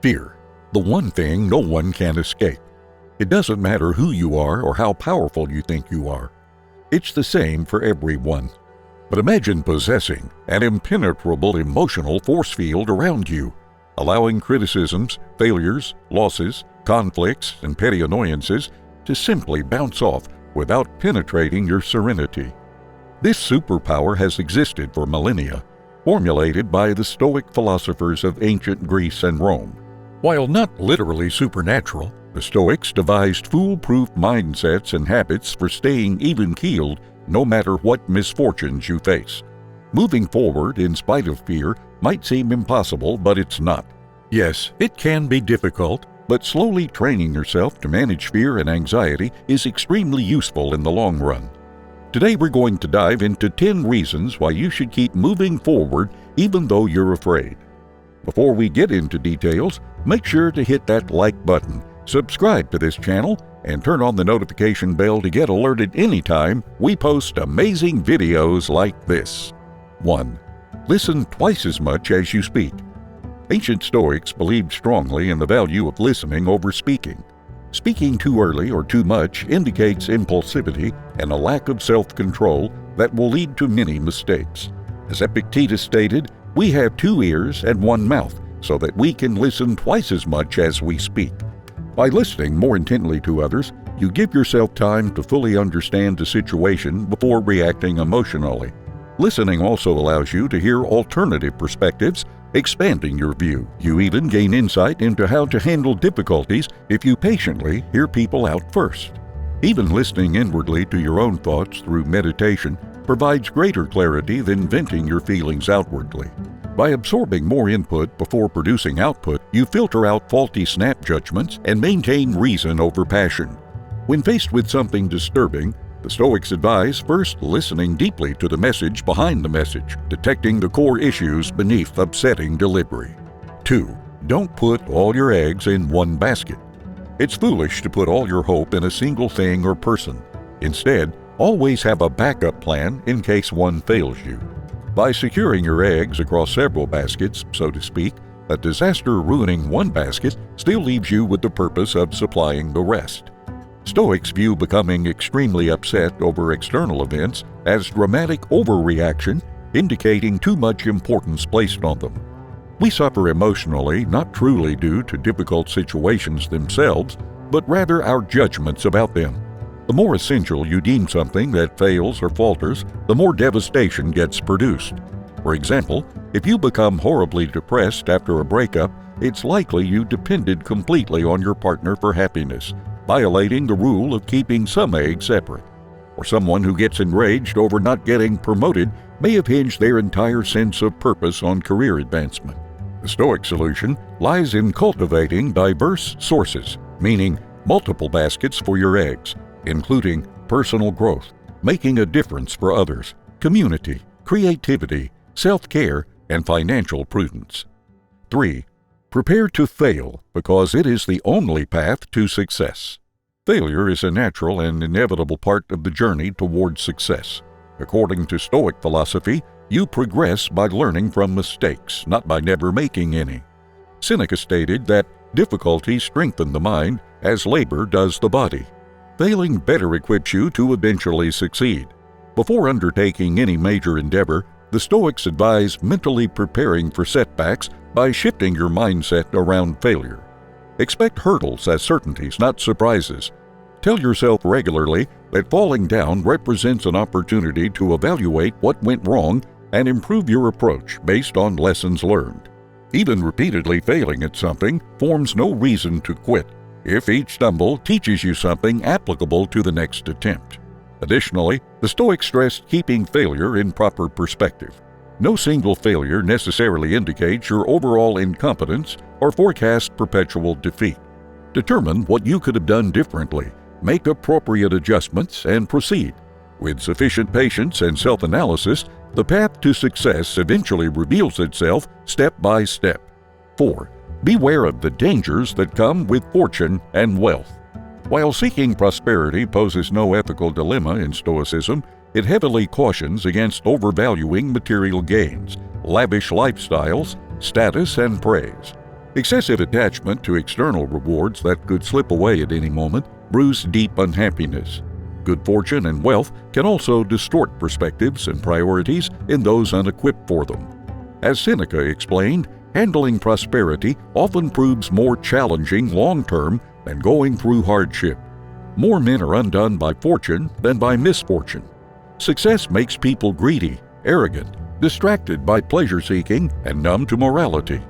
Fear, the one thing no one can escape. It doesn't matter who you are or how powerful you think you are. It's the same for everyone. But imagine possessing an impenetrable emotional force field around you, allowing criticisms, failures, losses, conflicts, and petty annoyances to simply bounce off without penetrating your serenity. This superpower has existed for millennia, formulated by the Stoic philosophers of ancient Greece and Rome. While not literally supernatural, the Stoics devised foolproof mindsets and habits for staying even-keeled no matter what misfortunes you face. Moving forward in spite of fear might seem impossible, but it's not. Yes, it can be difficult, but slowly training yourself to manage fear and anxiety is extremely useful in the long run. Today we're going to dive into 10 reasons why you should keep moving forward even though you're afraid. Before we get into details, make sure to hit that like button, subscribe to this channel, and turn on the notification bell to get alerted anytime we post amazing videos like this. 1. Listen twice as much as you speak. Ancient Stoics believed strongly in the value of listening over speaking. Speaking too early or too much indicates impulsivity and a lack of self-control that will lead to many mistakes. As Epictetus stated, we have 2 ears and 1 mouth so that we can listen twice as much as we speak. By listening more intently to others, you give yourself time to fully understand the situation before reacting emotionally. Listening also allows you to hear alternative perspectives, expanding your view. You even gain insight into how to handle difficulties if you patiently hear people out first. Even listening inwardly to your own thoughts through meditation provides greater clarity than venting your feelings outwardly. By absorbing more input before producing output, you filter out faulty snap judgments and maintain reason over passion. When faced with something disturbing, the Stoics advise first listening deeply to the message behind the message, detecting the core issues beneath upsetting delivery. 2. Don't put all your eggs in one basket. It's foolish to put all your hope in a single thing or person. Instead, always have a backup plan in case one fails you. By securing your eggs across several baskets, so to speak, a disaster ruining one basket still leaves you with the purpose of supplying the rest. Stoics view becoming extremely upset over external events as dramatic overreaction, indicating too much importance placed on them. We suffer emotionally not truly due to difficult situations themselves, but rather our judgments about them. The more essential you deem something that fails or falters, the more devastation gets produced. For example, if you become horribly depressed after a breakup, it's likely you depended completely on your partner for happiness, violating the rule of keeping some eggs separate. Or someone who gets enraged over not getting promoted may have hinged their entire sense of purpose on career advancement. The Stoic solution lies in cultivating diverse sources, meaning multiple baskets for your eggs, including personal growth, making a difference for others, community, creativity, self-care, and financial prudence. 3. Prepare to fail because it is the only path to success. Failure is a natural and inevitable part of the journey toward success. According to Stoic philosophy, you progress by learning from mistakes, not by never making any. Seneca stated that difficulties strengthen the mind as labor does the body. Failing better equips you to eventually succeed. Before undertaking any major endeavor, the Stoics advise mentally preparing for setbacks by shifting your mindset around failure. Expect hurdles as certainties, not surprises. Tell yourself regularly that falling down represents an opportunity to evaluate what went wrong and improve your approach based on lessons learned. Even repeatedly failing at something forms no reason to quit, if each stumble teaches you something applicable to the next attempt. Additionally, the Stoics stressed keeping failure in proper perspective. No single failure necessarily indicates your overall incompetence or forecasts perpetual defeat. Determine what you could have done differently, make appropriate adjustments, and proceed. With sufficient patience and self-analysis, the path to success eventually reveals itself step by step. 4. Beware of the dangers that come with fortune and wealth. While seeking prosperity poses no ethical dilemma in Stoicism, it heavily cautions against overvaluing material gains, lavish lifestyles, status, and praise. Excessive attachment to external rewards that could slip away at any moment brews deep unhappiness. Good fortune and wealth can also distort perspectives and priorities in those unequipped for them. As Seneca explained, handling prosperity often proves more challenging long-term than going through hardship. More men are undone by fortune than by misfortune. Success makes people greedy, arrogant, distracted by pleasure-seeking, and numb to morality.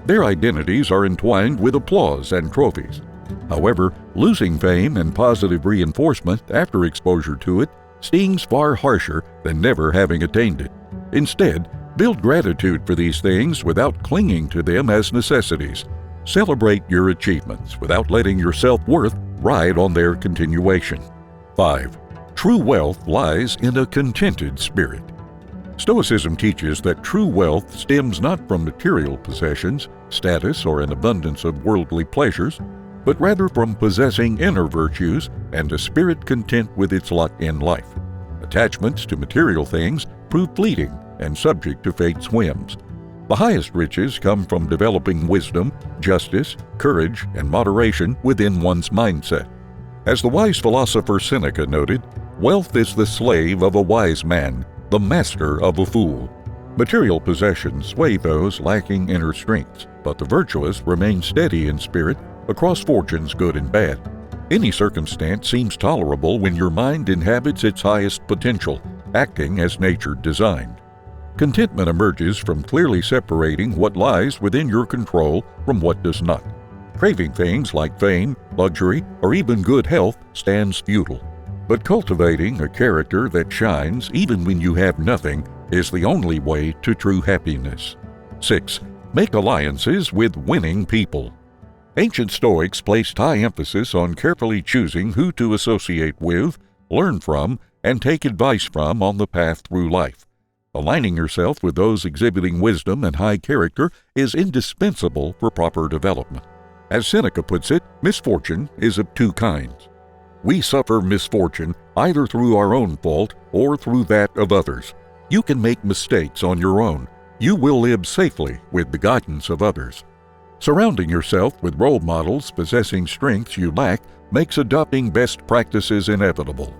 Their identities are entwined with applause and trophies. However, losing fame and positive reinforcement after exposure to it stings far harsher than never having attained it. Instead, build gratitude for these things without clinging to them as necessities. Celebrate your achievements without letting your self-worth ride on their continuation. 5. True wealth lies in a contented spirit. Stoicism teaches that true wealth stems not from material possessions, status, or an abundance of worldly pleasures, but rather from possessing inner virtues and a spirit content with its lot in life. Attachments to material things prove fleeting and subject to fate's whims. The highest riches come from developing wisdom, justice, courage, and moderation within one's mindset. As the wise philosopher Seneca noted, wealth is the slave of a wise man, the master of a fool. Material possessions sway those lacking inner strength, but the virtuous remain steady in spirit across fortunes good and bad. Any circumstance seems tolerable when your mind inhabits its highest potential, acting as nature designed. Contentment emerges from clearly separating what lies within your control from what does not. Craving things like fame, luxury, or even good health stands futile. But cultivating a character that shines even when you have nothing is the only way to true happiness. 6. Make alliances with winning people. Ancient Stoics placed high emphasis on carefully choosing who to associate with, learn from, and take advice from on the path through life. Aligning yourself with those exhibiting wisdom and high character is indispensable for proper development. As Seneca puts it, misfortune is of two kinds. We suffer misfortune either through our own fault or through that of others. You can make mistakes on your own. You will live safely with the guidance of others. Surrounding yourself with role models possessing strengths you lack makes adopting best practices inevitable.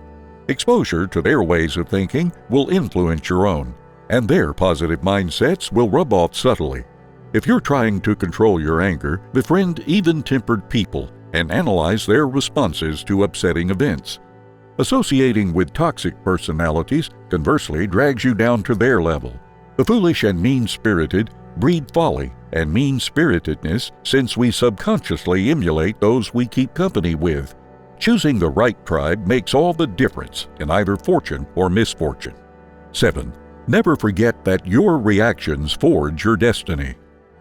Exposure to their ways of thinking will influence your own, and their positive mindsets will rub off subtly. If you're trying to control your anger, befriend even-tempered people and analyze their responses to upsetting events. Associating with toxic personalities, conversely, drags you down to their level. The foolish and mean-spirited breed folly and mean-spiritedness since we subconsciously emulate those we keep company with. Choosing the right tribe makes all the difference in either fortune or misfortune. 7. Never forget that your reactions forge your destiny.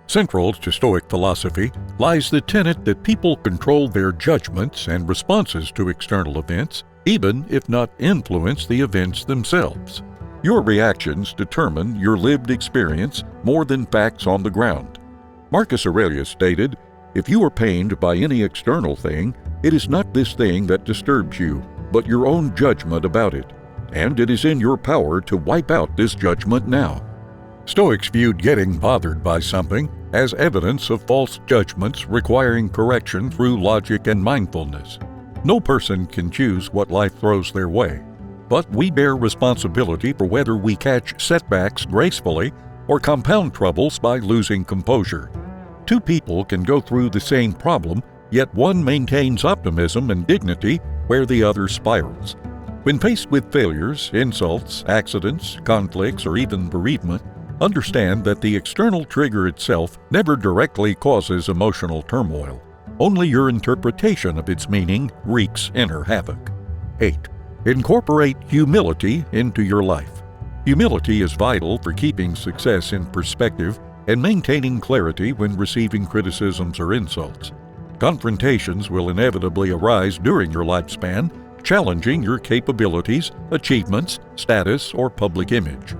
Central to Stoic philosophy lies the tenet that people control their judgments and responses to external events, even if not influence the events themselves. Your reactions determine your lived experience more than facts on the ground. Marcus Aurelius stated, "If you are pained by any external thing, it is not this thing that disturbs you, but your own judgment about it, and it is in your power to wipe out this judgment now." Stoics viewed getting bothered by something as evidence of false judgments requiring correction through logic and mindfulness. No person can choose what life throws their way, but we bear responsibility for whether we catch setbacks gracefully or compound troubles by losing composure. Two people can go through the same problem, yet one maintains optimism and dignity where the other spirals. When faced with failures, insults, accidents, conflicts, or even bereavement, understand that the external trigger itself never directly causes emotional turmoil. Only your interpretation of its meaning wreaks inner havoc. 8. Incorporate humility into your life. Humility is vital for keeping success in perspective and maintaining clarity when receiving criticisms or insults. Confrontations will inevitably arise during your lifespan, challenging your capabilities, achievements, status, or public image.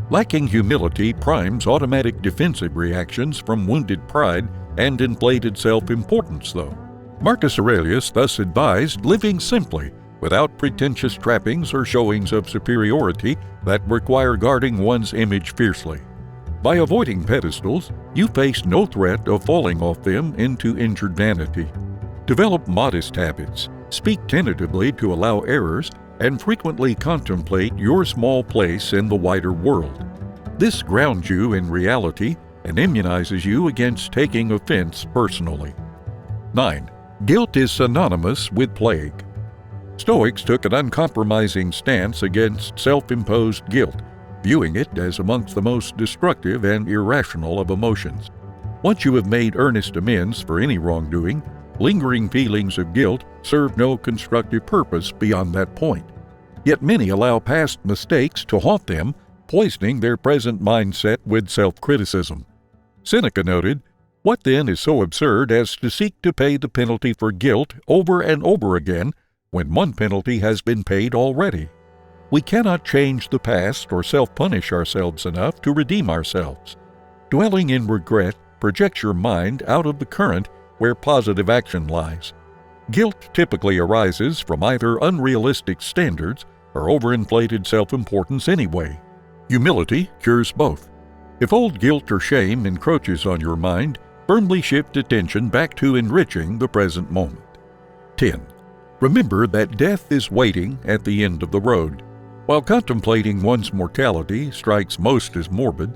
Lacking humility primes automatic defensive reactions from wounded pride and inflated self-importance, though. Marcus Aurelius thus advised living simply, without pretentious trappings or showings of superiority that require guarding one's image fiercely. By avoiding pedestals, you face no threat of falling off them into injured vanity. Develop modest habits, speak tentatively to allow errors, and frequently contemplate your small place in the wider world. This grounds you in reality and immunizes you against taking offense personally. 9. Guilt is synonymous with plague. Stoics took an uncompromising stance against self-imposed guilt, viewing it as amongst the most destructive and irrational of emotions. Once you have made earnest amends for any wrongdoing, lingering feelings of guilt serve no constructive purpose beyond that point. Yet many allow past mistakes to haunt them, poisoning their present mindset with self-criticism. Seneca noted, "What then is so absurd as to seek to pay the penalty for guilt over and over again when one penalty has been paid already? We cannot change the past or self-punish ourselves enough to redeem ourselves. Dwelling in regret projects your mind out of the current where positive action lies. Guilt typically arises from either unrealistic standards or overinflated self-importance anyway. Humility cures both. If old guilt or shame encroaches on your mind, firmly shift attention back to enriching the present moment." 10. Remember that death is waiting at the end of the road. While contemplating one's mortality strikes most as morbid,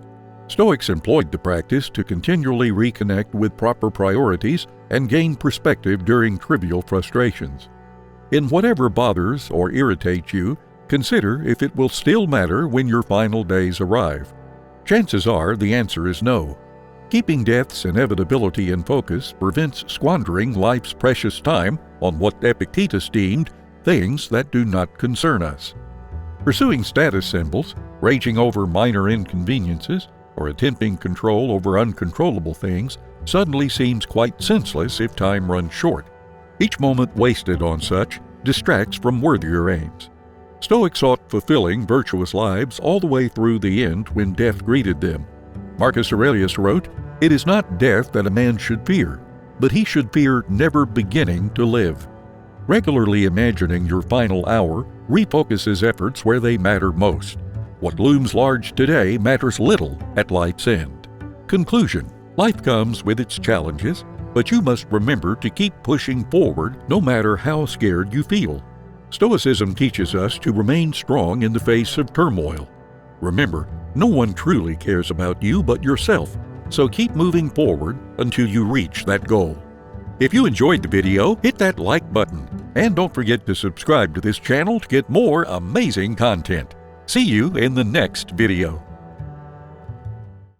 Stoics employed the practice to continually reconnect with proper priorities and gain perspective during trivial frustrations. In whatever bothers or irritates you, consider if it will still matter when your final days arrive. Chances are the answer is no. Keeping death's inevitability in focus prevents squandering life's precious time on what Epictetus deemed things that do not concern us. Pursuing status symbols, raging over minor inconveniences, or attempting control over uncontrollable things suddenly seems quite senseless if time runs short. Each moment wasted on such distracts from worthier aims. Stoics sought fulfilling virtuous lives all the way through the end when death greeted them. Marcus Aurelius wrote, "It is not death that a man should fear, but he should fear never beginning to live." Regularly imagining your final hour refocuses efforts where they matter most. What looms large today matters little at life's end. Conclusion: life comes with its challenges, but you must remember to keep pushing forward no matter how scared you feel. Stoicism teaches us to remain strong in the face of turmoil. Remember, no one truly cares about you but yourself, so keep moving forward until you reach that goal. If you enjoyed the video, hit that like button, and don't forget to subscribe to this channel to get more amazing content. See you in the next video.